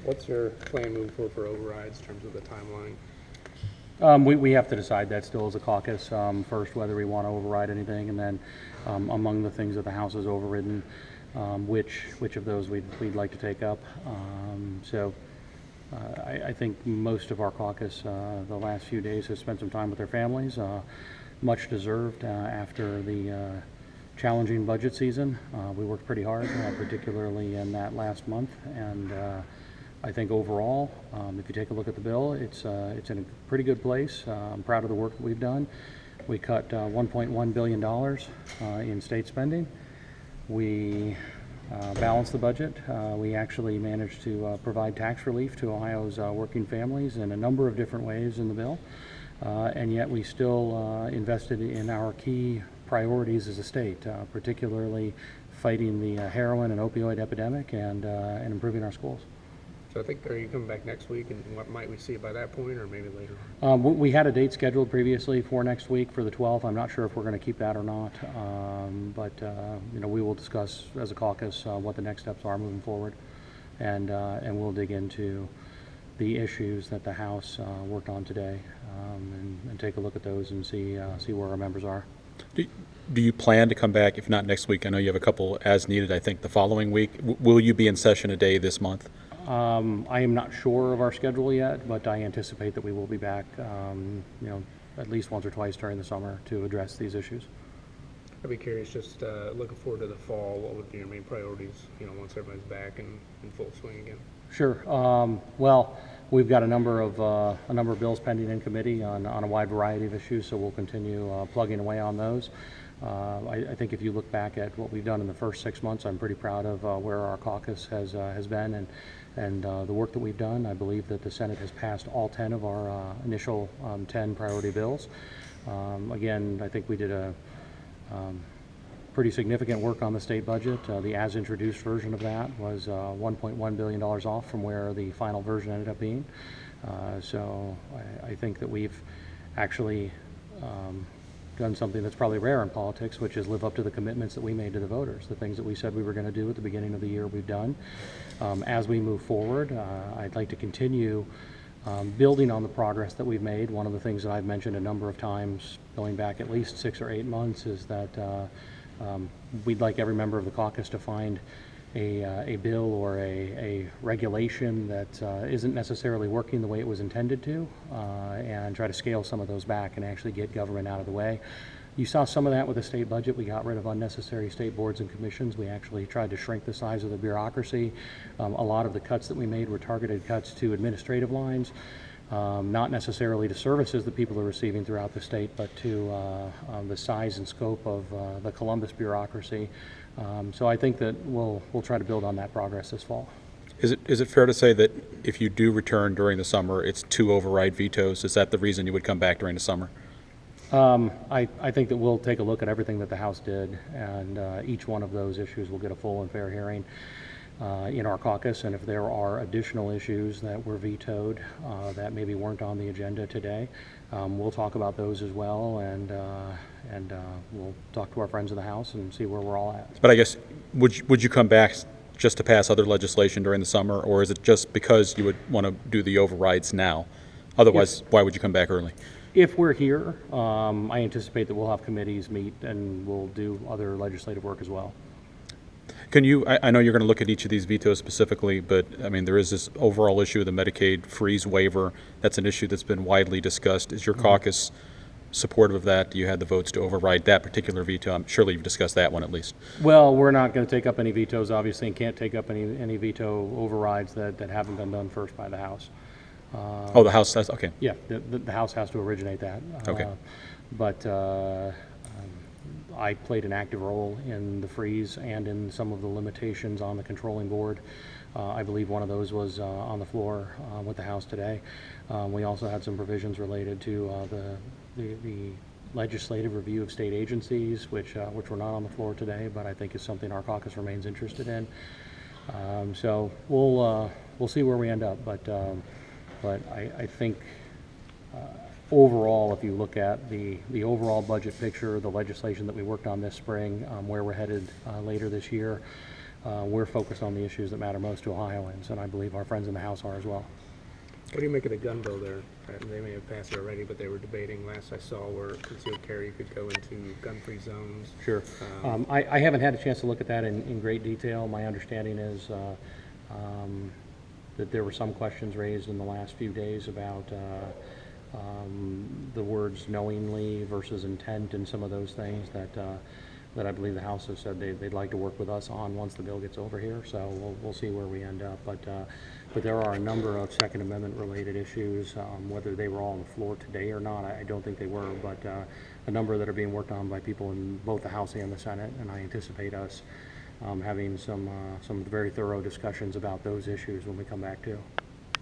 What's your plan moving forward for overrides in terms of the timeline? We have to decide that still as a caucus first, whether we want to override anything, and then among the things that the House has overridden, which of those we'd like to take up. I think most of our caucus the last few days has spent some time with their families, much deserved after the challenging budget season. We worked pretty hard, particularly in that last month, and I think overall, if you take a look at the bill, it's in a pretty good place. I'm proud of the work that we've done. We cut $1.1 billion in state spending. We balanced the budget. We actually managed to provide tax relief to Ohio's working families in a number of different ways in the bill, and yet we still invested in our key priorities as a state, particularly fighting the heroin and opioid epidemic and improving our schools. So I think, are you coming back next week, and what might we see by that point, or maybe later? We had a date scheduled previously for next week for the 12th. I'm not sure if we're going to keep that or not, but we will discuss as a caucus what the next steps are moving forward, and we'll dig into the issues that the House worked on today, and take a look at those and see where our members are. Do you plan to come back, if not next week? I know you have a couple as needed, I think, the following week. Will you be in session a day this month? I am not sure of our schedule yet, but I anticipate that we will be back, at least once or twice during the summer to address these issues. I'd be curious, just looking forward to the fall, what would be your main priorities, once everybody's back in full swing again? Sure. Well, we've got a number of bills pending in committee on a wide variety of issues, so we'll continue plugging away on those. I think if you look back at what we've done in the first 6 months, I'm pretty proud of where our caucus has been and the work that we've done. I believe that the Senate has passed all 10 of our initial 10 priority bills. Again, I think we did a pretty significant work on the state budget. The as-introduced version of that was $1.1 billion off from where the final version ended up being. So I think that we've actually done something that's probably rare in politics, which is live up to the commitments that we made to the voters. The things that we said we were going to do at the beginning of the year, we've done. As we move forward, I'd like to continue building on the progress that we've made. One of the things that I've mentioned a number of times, going back at least 6 or 8 months, is that we'd like every member of the caucus to find a bill or a regulation that isn't necessarily working the way it was intended to, and try to scale some of those back and actually get government out of the way. You saw some of that with the state budget. We got rid of unnecessary state boards and commissions. We actually tried to shrink the size of the bureaucracy. A lot of the cuts that we made were targeted cuts to administrative lines, not necessarily to services that people are receiving throughout the state, but to the size and scope of the Columbus bureaucracy. So I think that we'll try to build on that progress this fall. Is it fair to say that if you do return during the summer, it's 2 override vetoes? Is that the reason you would come back during the summer? I think that we'll take a look at everything that the House did, and each one of those issues will get a full and fair hearing in our caucus. And if there are additional issues that were vetoed that maybe weren't on the agenda today, we'll talk about those as well, and we'll talk to our friends in the House and see where we're all at. But I guess, would you come back just to pass other legislation during the summer, or is it just because you would want to do the overrides now? Otherwise, why would you come back early? If we're here, I anticipate that we'll have committees meet and we'll do other legislative work as well. Can you, I know you're going to look at each of these vetoes specifically, but I mean, there is this overall issue of the Medicaid freeze waiver. That's an issue that's been widely discussed. Is your caucus supportive of that? Do you have the votes to override that particular veto? I'm surely you've discussed that one at least. Well, we're not going to take up any vetoes, obviously, and can't take up any veto overrides that haven't been done first by the House. Oh, the House says, okay. Yeah, the House has to originate that. Okay. But I played an active role in the freeze and in some of the limitations on the controlling board. I believe one of those was on the floor with the House today. We also had some provisions related to the legislative review of state agencies, which were not on the floor today, but I think is something our caucus remains interested in. So we'll see where we end up, but I think overall, if you look at the overall budget picture, the legislation that we worked on this spring, where we're headed later this year, we're focused on the issues that matter most to Ohioans, and I believe our friends in the House are as well. What do you make of the gun bill there? They may have passed it already, but they were debating last I saw where concealed carry could go into gun-free zones. Sure. I haven't had a chance to look at that in great detail. My understanding is that there were some questions raised in the last few days about the words knowingly versus intent and some of those things that I believe the House has said they'd like to work with us on once the bill gets over here. So we'll see where we end up. But there are a number of Second Amendment related issues, whether they were all on the floor today or not, I don't think they were, but a number that are being worked on by people in both the House and the Senate, and I anticipate us having some very thorough discussions about those issues when we come back too.